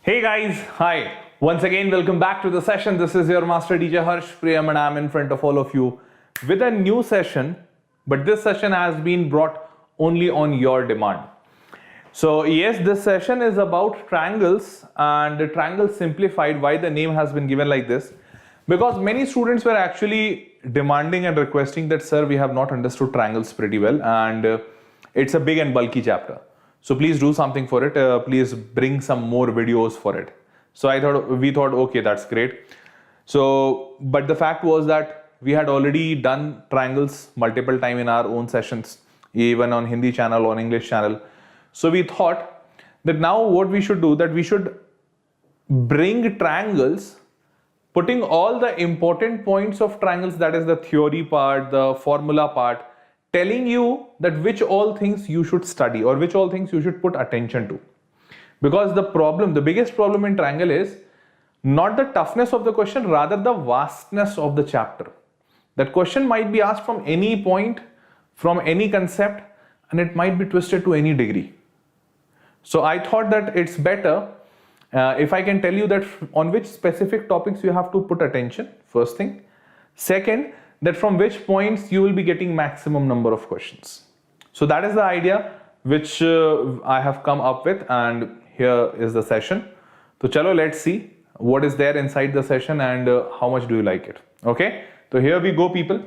Hey guys, hi. Once again, welcome back to the session. This is your master DJ Harsh Priyam and I'm in front of all of you with a new session, but this session has been brought only on your demand. So yes, this session is about triangles and the triangle simplified. Why the name has been given like this? Because many students were actually demanding and requesting that, sir, we have not understood triangles pretty well and it's a big and bulky chapter. So please do something for it. Please bring some more videos for it. So we thought, okay, that's great. So, but the fact was that we had already done triangles multiple times in our own sessions, even on Hindi channel, on English channel. So we thought that now what we should do, that we should bring triangles, putting all the important points of triangles, that is the theory part, the formula part, telling you that which all things you should study or which all things you should put attention to. Because the biggest problem in triangle is not the toughness of the question, rather the vastness of the chapter. That question might be asked from any point, from any concept, and it might be twisted to any degree. So I thought that it's better if I can tell you that on which specific topics you have to put attention, first thing. Second, that from which points you will be getting maximum number of questions. So that is the idea which I have come up with, and here is the session. So chalo, let's see what is there inside the session and how much do you like it. Okay, so here we go, people.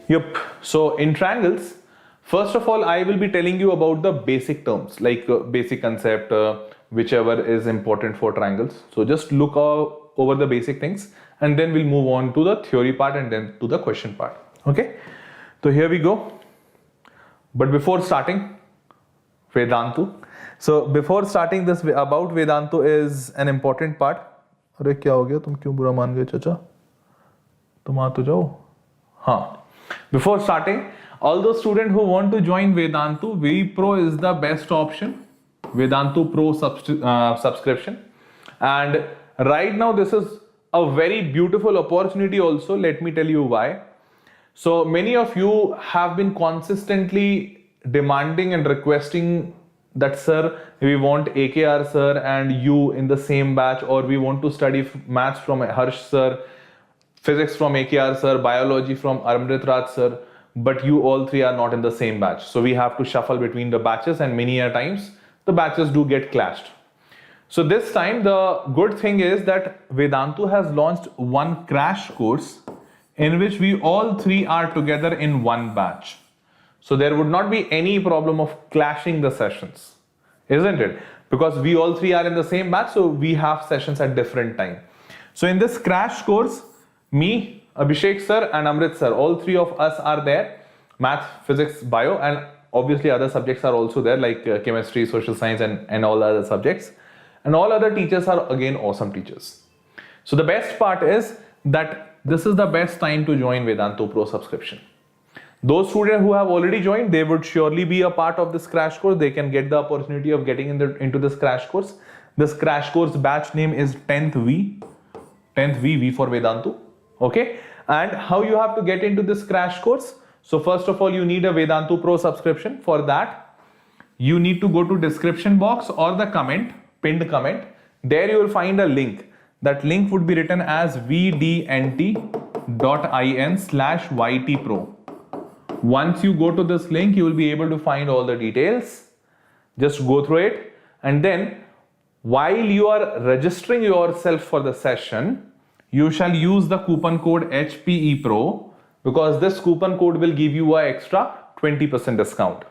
Yep. So in triangles, first of all, I will be telling you about the basic terms, like basic concept, whichever is important for triangles. So just look over the basic things and then we'll move on to the theory part and then to the question part. Okay, so here we go. But before starting, Vedantu. So before starting this about Vedantu is an important part. अरे क्या हो गया, तुम क्यों बुरा मान गए चाचा? तुम आ तो जाओ. हाँ. Before starting, all those students who want to join Vedantu, VPro is the best option. Vedantu Pro subscription. And right now this is a very beautiful opportunity also. Let me tell you why. So many of you have been consistently demanding and requesting that, sir, we want AKR sir and you in the same batch, or we want to study maths from Harsh sir, physics from AKR sir, biology from Amrit Raj sir, but you all three are not in the same batch. So we have to shuffle between the batches and many a times the batches do get clashed. So this time the good thing is that Vedantu has launched one crash course in which we all three are together in one batch. So there would not be any problem of clashing the sessions, isn't it? Because we all three are in the same batch, so we have sessions at different time. So in this crash course, me, Abhishek sir and Amrit sir, all three of us are there. Math, physics, bio, and obviously other subjects are also there, like chemistry, social science and all other subjects. And all other teachers are again awesome teachers. So the best part is that this is the best time to join Vedantu Pro subscription. Those students who have already joined, they would surely be a part of this crash course. They can get the opportunity of getting into this crash course. This crash course batch name is 10th V for Vedantu. Okay. And how you have to get into this crash course? So first of all, you need a Vedantu Pro subscription. For that, you need to go to description box or the comment, pinned comment. There you will find a link. That link would be written as vdnt.in/ytpro. Once you go to this link, you will be able to find all the details. Just go through it. And then while you are registering yourself for the session, you shall use the coupon code HPEPRO, because this coupon code will give you an extra 20% discount.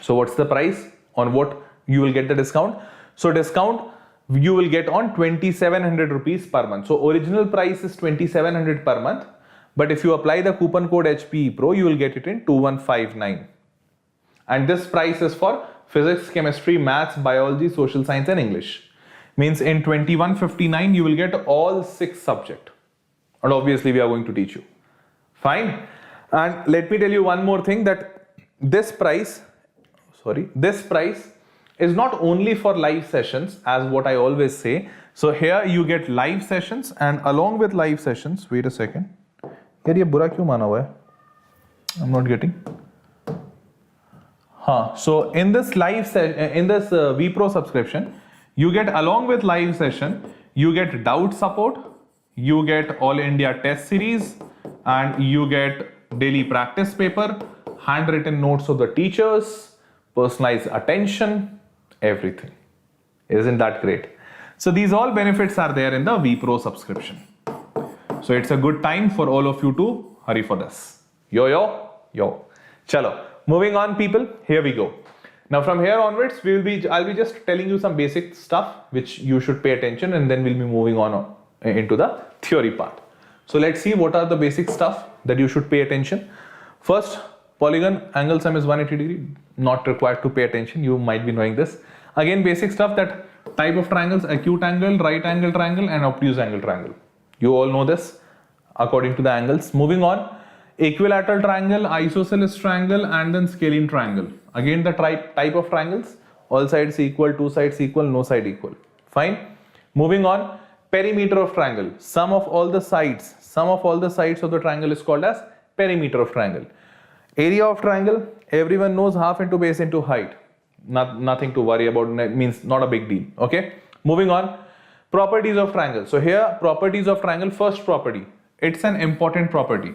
So what's the price on what you will get the discount? So discount you will get on 2700 rupees per month. So original price is 2700 per month. But if you apply the coupon code HPEPRO, you will get it in 2159. And this price is for physics, chemistry, maths, biology, social science and English. Means in 2159 you will get all 6 subjects. And obviously we are going to teach you. Fine. And let me tell you one more thing, that this price is not only for live sessions, as what I always say. So here you get live sessions, and along with live sessions, wait a second. यार ये बुरा क्यों माना हुआ है? I'm not getting. So in this VPro subscription, You get, along with live session, you get doubt support, you get all India test series, and you get daily practice paper, handwritten notes of the teachers, personalized attention, everything. Isn't that great? So these all benefits are there in the vPro subscription. So it's a good time for all of you to hurry for this. Yo. Chalo. Moving on, people. Here we go. Now from here onwards, I'll be just telling you some basic stuff which you should pay attention, and then we'll be moving on into the theory part. So let's see what are the basic stuff that you should pay attention. First, polygon angle sum is 180 degree. Not required to pay attention. You might be knowing this. Again, basic stuff, that type of triangles: acute angle, right angle triangle, and obtuse angle triangle. You all know this according to the angles. Moving on, equilateral triangle, isosceles triangle, and then scalene triangle. Again, the type of triangles: all sides equal, two sides equal, no side equal. Fine. Moving on, perimeter of triangle. Sum of all the sides of the triangle is called as perimeter of triangle. Area of triangle, everyone knows, half into base into height. Nothing to worry about, means not a big deal. Okay. Moving on, properties of triangle. So here, properties of triangle, first property, it's an important property.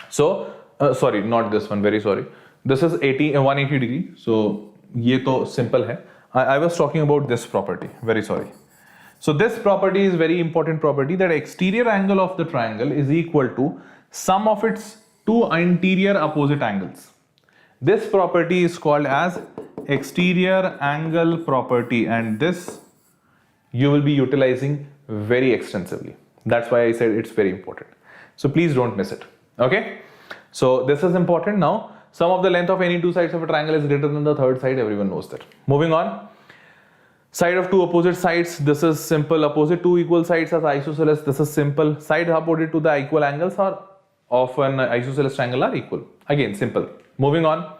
So sorry, not this one, very sorry. This is 180 degree. So ye to simple hai. I was talking about this property, very sorry. So this property is very important property, that exterior angle of the triangle is equal to sum of its two interior opposite angles. This property is called as exterior angle property, and this you will be utilizing very extensively. That's why I said it's very important. So please don't miss it. Okay. So this is important. Now, sum of the length of any two sides of a triangle is greater than the third side. Everyone knows that. Moving on. Side of two opposite sides. This is simple. Opposite two equal sides as isosceles. This is simple. Side opposite to the equal angles are of an isosceles triangle are equal. Again, simple. Moving on.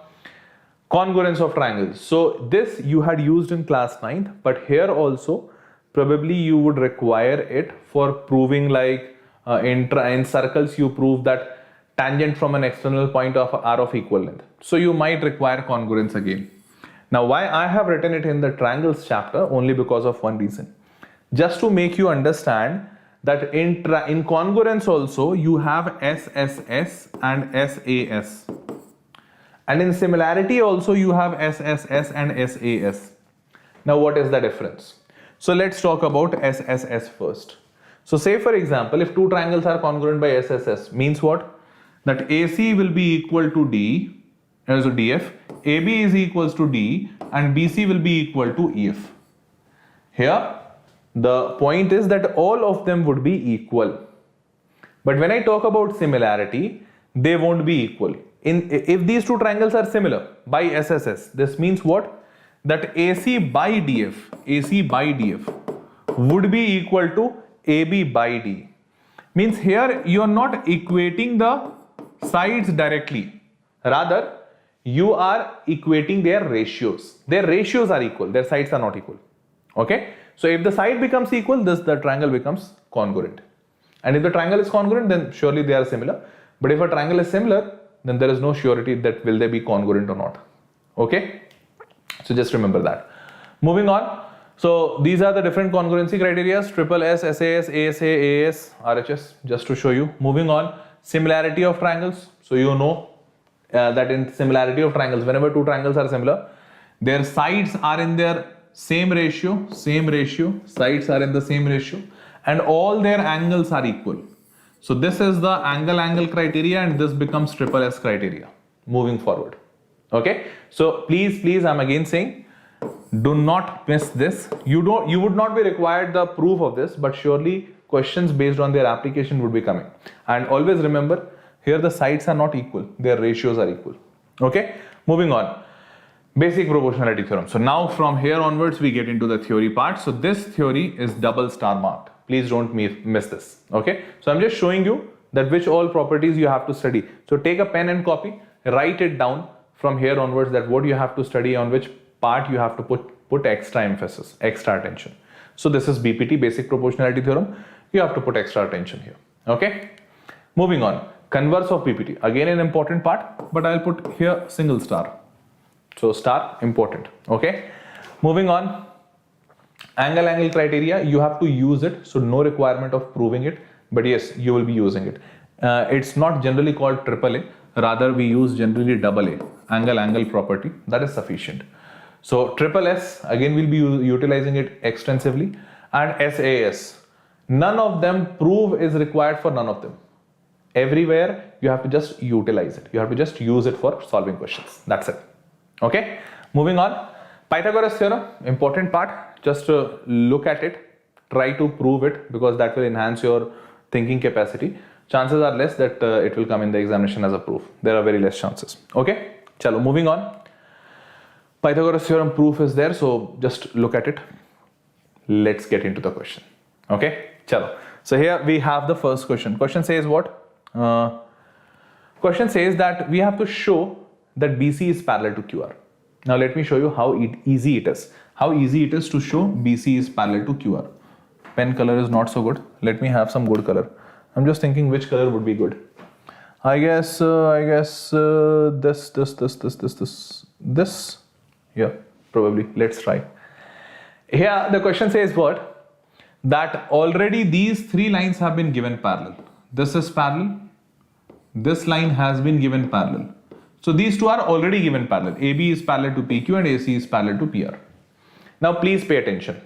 Congruence of triangles. So this you had used in class 9th, but here also probably you would require it for proving, like in circles you prove that tangent from an external point of are of equal length. So you might require congruence again. Now why I have written it in the triangles chapter, only because of one reason. Just to make you understand that in congruence also you have SSS and SAS. And in similarity also you have SSS and SAS. Now what is the difference? So let's talk about SSS first. So say for example, if two triangles are congruent by SSS, means what? That AC will be equal to D, as a DF, AB is equals to D, and BC will be equal to EF. Here, the point is that all of them would be equal. But when I talk about similarity, they won't be equal. If these two triangles are similar by SSS, this means what? That AC by DF would be equal to AB by D. Means here you are not equating the sides directly. Rather, you are equating their ratios. Their ratios are equal. Their sides are not equal. Okay. So if the side becomes equal, the triangle becomes congruent. And if the triangle is congruent, then surely they are similar. But if a triangle is similar, then there is no surety that will they be congruent or not. Okay. So just remember that. Moving on. So these are the different congruency criteria: triple S, SAS, ASA, AS, RHS, just to show you. Moving on. Similarity of triangles. So you know that in similarity of triangles, whenever two triangles are similar, their sides are in their same ratio, sides are in the same ratio, and all their angles are equal. So this is the angle criteria, and this becomes triple S criteria moving forward. Okay. So please, I'm again saying, do not miss this. You would not be required the proof of this, but surely questions based on their application would be coming. And always remember, here the sides are not equal, their ratios are equal. Okay. Moving on. Basic proportionality theorem. So now from here onwards we get into the theory part. So this theory is double star marked. Please don't miss this. Okay. So I'm just showing you that which all properties you have to study. So take a pen and copy, write it down from here onwards, that what you have to study, on which part you have to put extra emphasis, extra attention. So this is BPT, basic proportionality theorem. You have to put extra attention here. Okay. Moving on. Converse of BPT. Again an important part, but I'll put here single star. So star important. Okay. Moving on. Angle criteria, you have to use it, so no requirement of proving it, but yes, you will be using it. It's not generally called AAA, rather we use generally AA, angle property, that is sufficient. So SSS, again we'll be utilizing it extensively, and SAS. None of them prove is required for none of them. Everywhere you have to just utilize it. You have to just use it for solving questions. That's it. Okay, moving on. Pythagoras theorem, important part. Just look at it, try to prove it, because that will enhance your thinking capacity. Chances are less that it will come in the examination as a proof. There are very less chances. Okay, chalo, moving on. Pythagoras theorem proof is there, so just look at it. Let's get into the question. Okay, chalo. So here we have the first question. Question says what? Question says that we have to show that BC is parallel to QR. Now let me show you how easy it is. How easy it is to show BC is parallel to QR. Pen color is not so good. Let me have some good color. I'm just thinking which color would be good. I guess this. Yeah, probably. Let's try. Here the question says what? That already these three lines have been given parallel. This is parallel. This line has been given parallel. So these two are already given parallel. AB is parallel to PQ and AC is parallel to PR. Now please pay attention.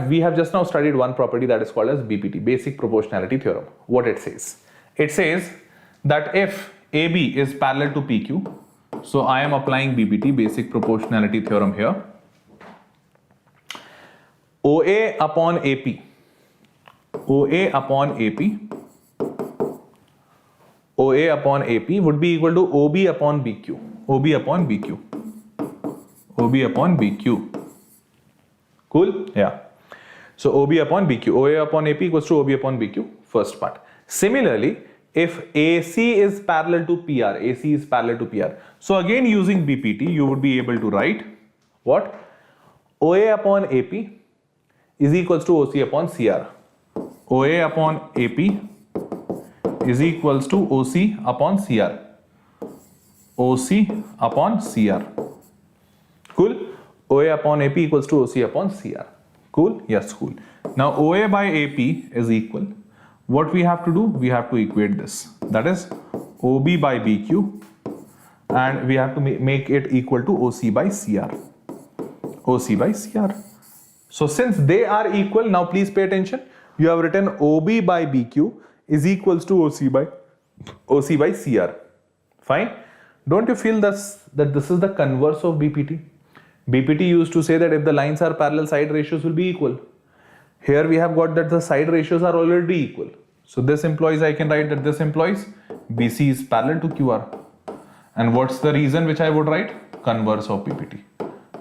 We have just now studied one property that is called as BPT, basic proportionality theorem. What it says? It says that if AB is parallel to PQ, so I am applying BPT, basic proportionality theorem here. OA upon AP would be equal to OB upon BQ. Cool? Yeah. So OB upon BQ. OA upon AP equals to OB upon BQ. First part. Similarly, if AC is parallel to PR, so again using BPT, you would be able to write what? OA upon AP is equals to OC upon CR. OA upon AP is equals to OC upon CR. OC upon CR. Cool? OA upon AP equals to OC upon CR. Cool? Yes, cool. Now OA by AP is equal. What we have to do? We have to equate this. That is OB by BQ, and we have to make it equal to OC by CR. OC by CR. So since they are equal, now please pay attention. You have written OB by BQ is equals to OC by CR. Fine. Don't you feel that this is the converse of BPT? BPT used to say that if the lines are parallel, side ratios will be equal. Here we have got that the side ratios are already equal. So this implies, I can write that this implies BC is parallel to QR. And what's the reason which I would write? Converse of BPT.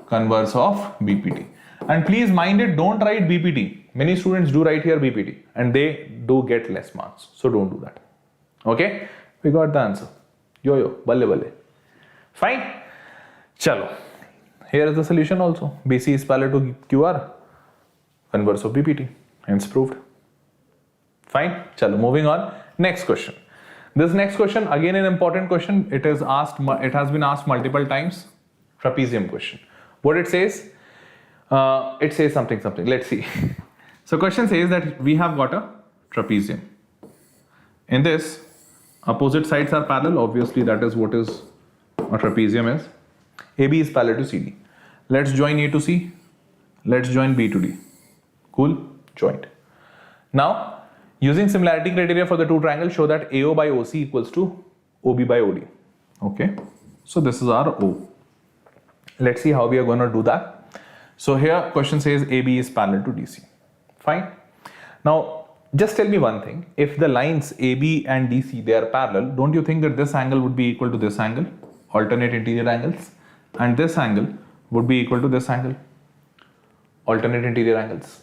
Converse of BPT. And please mind it, don't write BPT. Many students do write here BPT and they do get less marks. So don't do that. Okay? We got the answer. Yo, balle. Fine. Chalo. Here is the solution also. BC is parallel to QR. Converse of BPT. Hence proved. Fine. Chalo. Moving on. Next question. This next question, again an important question. It has been asked multiple times. Trapezium question. What it says? It says something. Let's see. So question says that we have got a trapezium. In this, opposite sides are parallel. Obviously, that is what is a trapezium is. AB is parallel to CD. Let's join A to C. Let's join B to D. Cool? Joined. Now, using similarity criteria for the two triangles, show that AO by OC equals to OB by OD. Okay. So this is our O. Let's see how we are going to do that. So here question says AB is parallel to DC. Fine. Now just tell me one thing. If the lines AB and DC, they are parallel, don't you think that this angle would be equal to this angle? Alternate interior angles. And this angle would be equal to this angle. Alternate interior angles.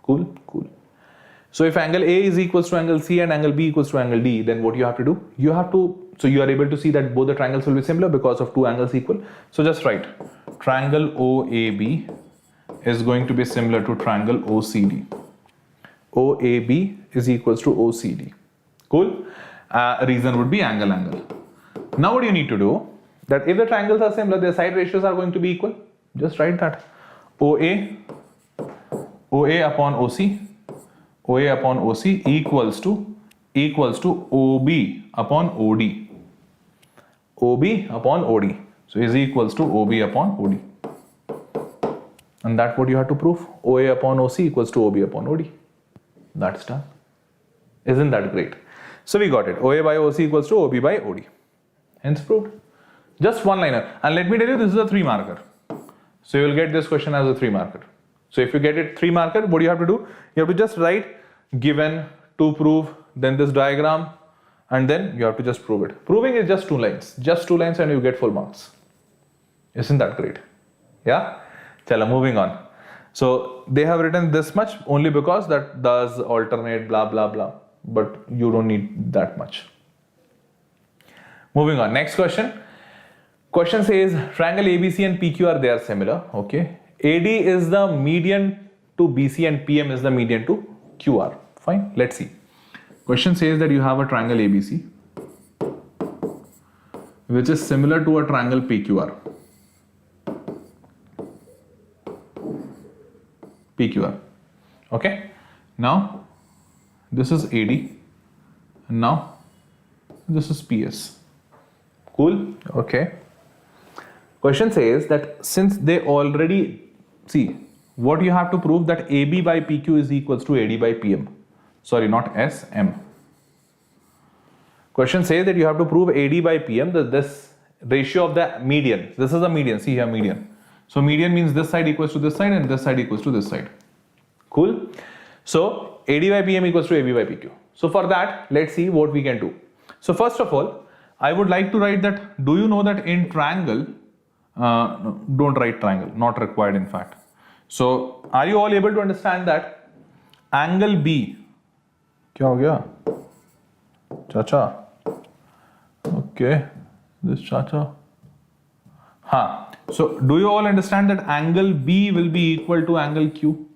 Cool? Cool. So if angle A is equals to angle C and angle B equals to angle D, then what you have to do? You are able to see that both the triangles will be similar because of two angles equal. So just write triangle OAB is going to be similar to triangle OCD. OAB is equals to OCD. Cool? Reason would be angle. Now what you need to do? That if the triangles are similar, their side ratios are going to be equal. Just write that. OA OA upon OC, OA upon OC equals to OB upon OD, OB upon OD. So is equals to OB upon OD. And that's what you have to prove. OA upon OC equals to OB upon OD. That's done. Isn't that great? So we got it. OA by OC equals to OB by OD. Hence proved. Just one liner. And let me tell you, this is a 3 marker. So you will get this question as a 3 marker. So if you get it 3 marker, what do you have to do? You have to just write given, to prove, then this diagram, and then you have to just prove it. Proving is just 2 lines. Just 2 lines and you get full marks. Isn't that great? Yeah? Chala, moving on. So they have written this much only because that does alternate blah blah blah. But you don't need that much. Moving on. Next question. Question says triangle ABC and PQR, they are similar. Okay. AD is the median to BC and PM is the median to QR. Fine. Let's see. Question says that you have a triangle ABC which is similar to a triangle PQR. PQR. Okay. Now this is AD and now this is PS. Cool. Okay. Question says that since they already see what you have to prove, that AB by PQ is equals to AD by PM. Sorry, not SM. Question says that you have to prove AD by PM, that this ratio of the median. This is the median. See here, median. So median means this side equals to this side and this side equals to this side. Cool. So AD by PM equals to AB by PQ. So for that, let's see what we can do. So first of all, I would like to write that, do you know that in triangle, no, don't write triangle, not required in fact. So are you all able to understand that angle B, kya ho gaya? Chacha. Okay, this chacha. So do you all understand that angle B will be equal to angle Q?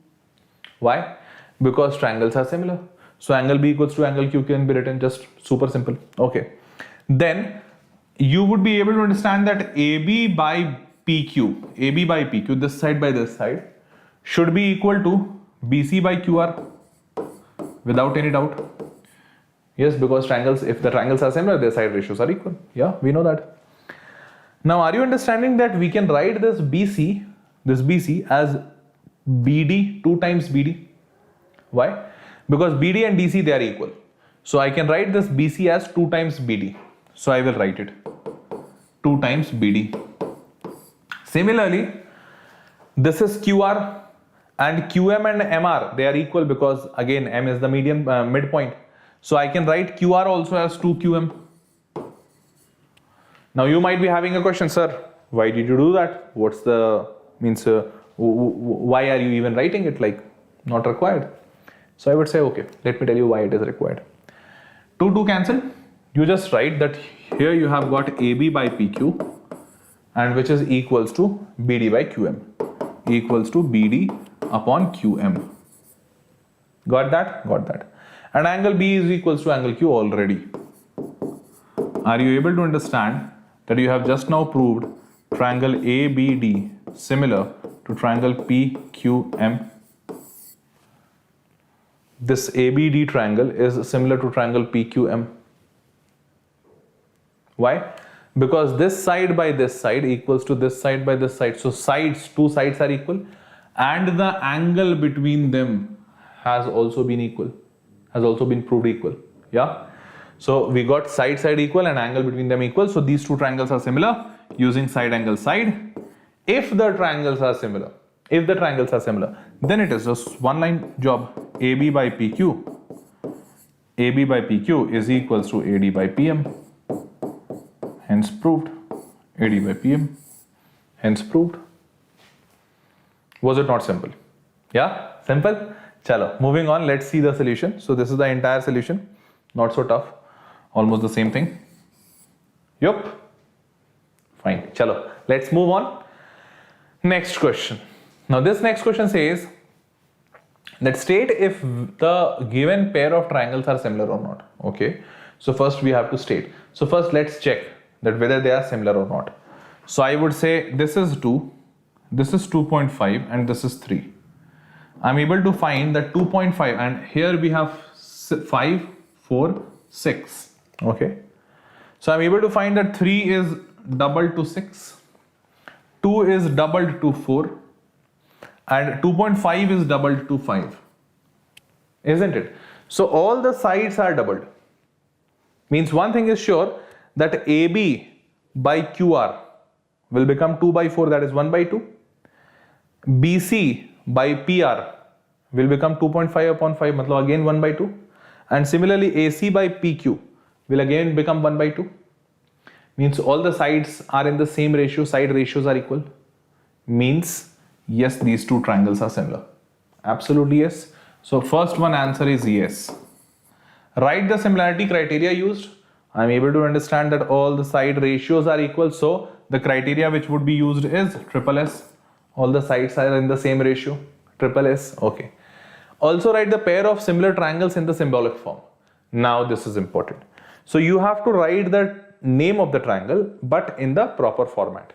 Why? Because triangles are similar. So angle B equals to angle Q can be written just super simple. Okay. Then you would be able to understand that AB by PQ, this side by this side, should be equal to BC by QR without any doubt. Yes, because triangles, if the triangles are similar, their side ratios are equal. Yeah, we know that. Now, are you understanding that we can write this BC as BD, 2 times BD? Why? Because BD and DC, they are equal. So I can write this BC as 2 times BD. So I will write it 2 times BD. Similarly, this is QR and QM and MR, they are equal because again M is the median midpoint. So I can write QR also as 2QM. Now you might be having a question, sir, why did you do that? What's the means? Why are you even writing it like not required? So I would say, okay, let me tell you why it is required. 2 cancel. You just write that here you have got AB by PQ and which is equals to BD by QM equals to BD upon QM. Got that? Got that. And angle B is equals to angle Q already. Are you able to understand that you have just now proved triangle ABD similar to triangle PQM? This ABD triangle is similar to triangle PQM. Why? Because this side by this side equals to this side by this side. So sides, 2 sides are equal and the angle between them has also been equal, has also been proved equal. Yeah. So we got side equal and angle between them equal. So these 2 triangles are similar using side angle side. If the triangles are similar, then it is just 1 line job. AB by PQ is equals to AD by PM. Hence proved. AD by PM. Hence proved. Was it not simple? Yeah, simple. Chalo, moving on, let's see the solution. So this is the entire solution. Not so tough. Almost the same thing. Yup. Fine. Chalo, let's move on. Next question. Now this next question says that state if the given pair of triangles are similar or not. Okay. So first we have to state. So first let's check that whether they are similar or not. So I would say this is 2, this is 2.5 and this is 3. I'm able to find that 2.5, and here we have 5, 4, 6. Okay. So I'm able to find that 3 is doubled to 6, 2 is doubled to 4, and 2.5 is doubled to 5. Isn't it? So all the sides are doubled. Means one thing is sure, that AB by QR will become 2 by 4, that is 1 by 2. BC by PR will become 2.5 upon 5, matlab again 1 by 2. And similarly AC by PQ will again become 1 by 2. Means all the sides are in the same ratio, side ratios are equal. Means yes, these two triangles are similar. Absolutely yes. So first one answer is yes. Write the similarity criteria used. I am able to understand that all the side ratios are equal. So the criteria which would be used is triple S. All the sides are in the same ratio. Triple S. Okay. Also write the pair of similar triangles in the symbolic form. Now this is important. So you have to write the name of the triangle but in the proper format.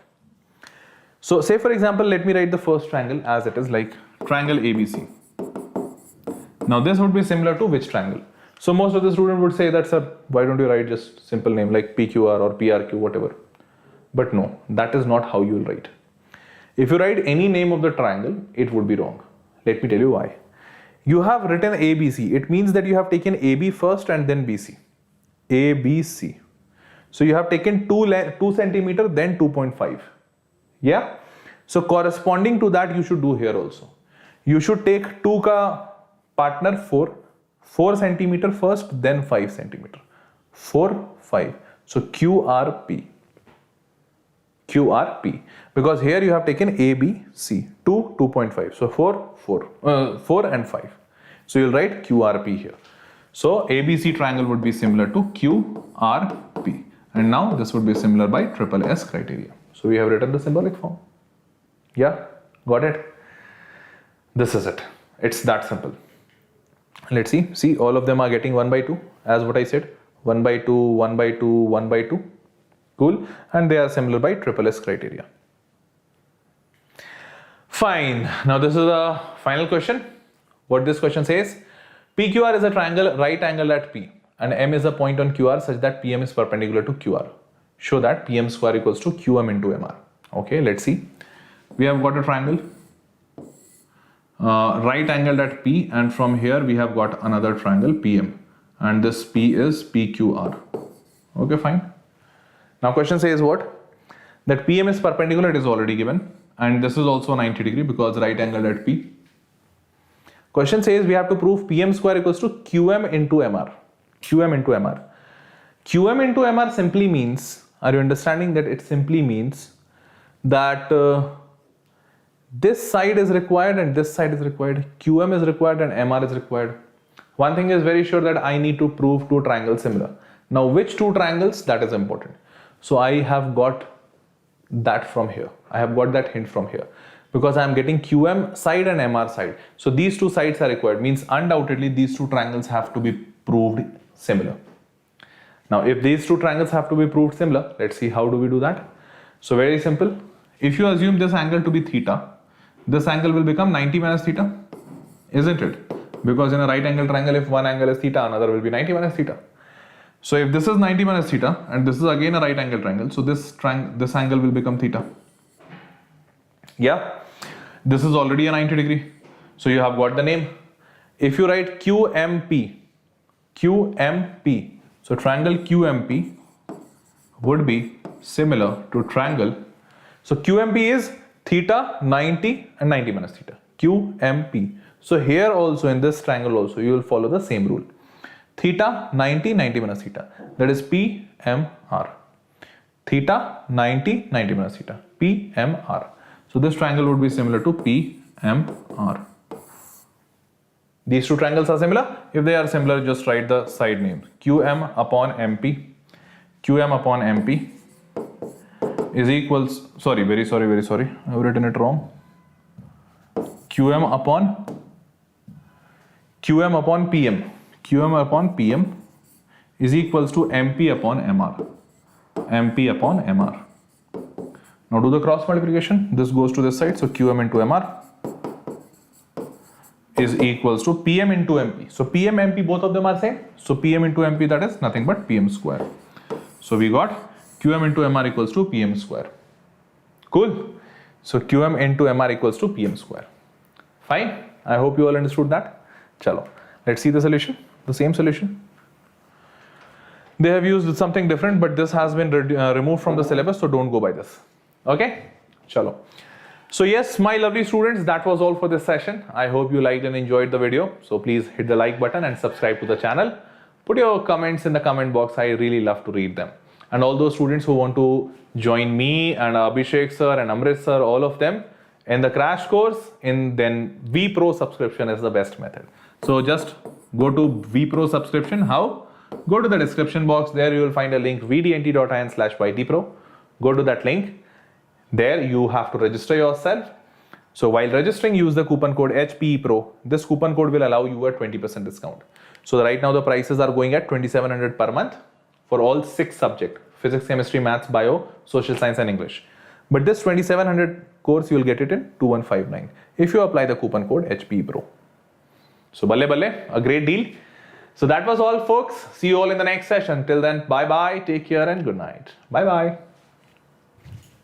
So say for example, let me write the first triangle as it is, like triangle ABC. Now this would be similar to which triangle? So most of the students would say that, sir, why don't you write just simple name like PQR or PRQ, whatever. But no, that is not how you will write. If you write any name of the triangle, it would be wrong. Let me tell you why. You have written ABC. It means that you have taken AB first and then BC. ABC. So you have taken 2 centimeter, then 2.5. Yeah. So corresponding to that, you should do here also. You should take 2 ka partner 4 centimeter first, then 5 centimeter. 4, 5. So QRP. QRP. Because here you have taken ABC. 2, 2.5. So 4 and 5. So you'll write QRP here. So ABC triangle would be similar to QRP. And now this would be similar by triple S criteria. So we have written the symbolic form. Yeah, got it? This is it. It's that simple. Let's see. See, all of them are getting 1 by 2 as what I said. 1 by 2, 1 by 2, 1 by 2. Cool. And they are similar by triple S criteria. Fine. Now this is the final question. What this question says, PQR is a triangle right angle at P and M is a point on QR such that PM is perpendicular to QR. Show that PM square equals to QM into MR. Okay, let's see. We have got a triangle right angled at P, and from here we have got another triangle PM, and this P is PQR. Okay, fine. Now question says what? That PM is perpendicular, it is already given, and this is also 90 degree because right angled at P. Question says we have to prove PM square equals to QM into MR. QM into MR. QM into MR simply means, are you understanding that it simply means that this side is required and this side is required. QM is required and MR is required. One thing is very sure, that I need to prove two triangles similar. Now which two triangles, that is important. So I have got that from here. I have got that hint from here. Because I am getting QM side and MR side. So these two sides are required. Means undoubtedly these two triangles have to be proved similar. Now if these two triangles have to be proved similar, let's see how do we do that. So very simple. If you assume this angle to be theta, this angle will become 90 minus theta. Isn't it? Because in a right angle triangle, if one angle is theta, another will be 90 minus theta. So if this is 90 minus theta and this is again a right angle triangle, so this angle will become theta. Yeah. This is already a 90 degree. So you have got the name. If you write QMP, so triangle QMP would be similar to triangle. So QMP is theta, 90 and 90 minus theta. QMP. So here also in this triangle also you will follow the same rule. Theta, 90, 90 minus theta. That is PMR. Theta, 90, 90 minus theta. PMR. So this triangle would be similar to PMR. These two triangles are similar. If they are similar, just write the side names. QM upon MP. QM upon MP is equals, sorry. I have written it wrong. QM upon PM. QM upon PM is equals to MP upon MR. MP upon MR. Now do the cross multiplication. This goes to this side. So QM into MR. is equals to PM into MP. So PM, MP, both of them are same. So PM into MP, that is nothing but PM square. So we got QM into MR equals to PM square. Cool. So QM into MR equals to PM square. Fine. I hope you all understood that. Chalo. Let's see the solution. The same solution. They have used something different, but this has been removed from the syllabus, so don't go by this. Okay? Chalo. So yes, my lovely students, that was all for this session. I hope you liked and enjoyed the video. So please hit the like button and subscribe to the channel. Put your comments in the comment box. I really love to read them. And all those students who want to join me and Abhishek sir and Amrit sir, all of them in the crash course, then vPro subscription is the best method. So just go to vPro subscription. How? Go to the description box. There you will find a link vdnt.in/ytpro. Go to that link. There you have to register yourself. So while registering, use the coupon code HPEPRO. This coupon code will allow you a 20% discount. So right now the prices are going at 2,700 per month for all 6 subjects: physics, chemistry, maths, bio, social science and English. But this 2,700 course you will get it in 2159 if you apply the coupon code HPEPRO. So balle balle, a great deal. So that was all folks. See you all in the next session. Till then, bye bye, take care and good night. Bye bye.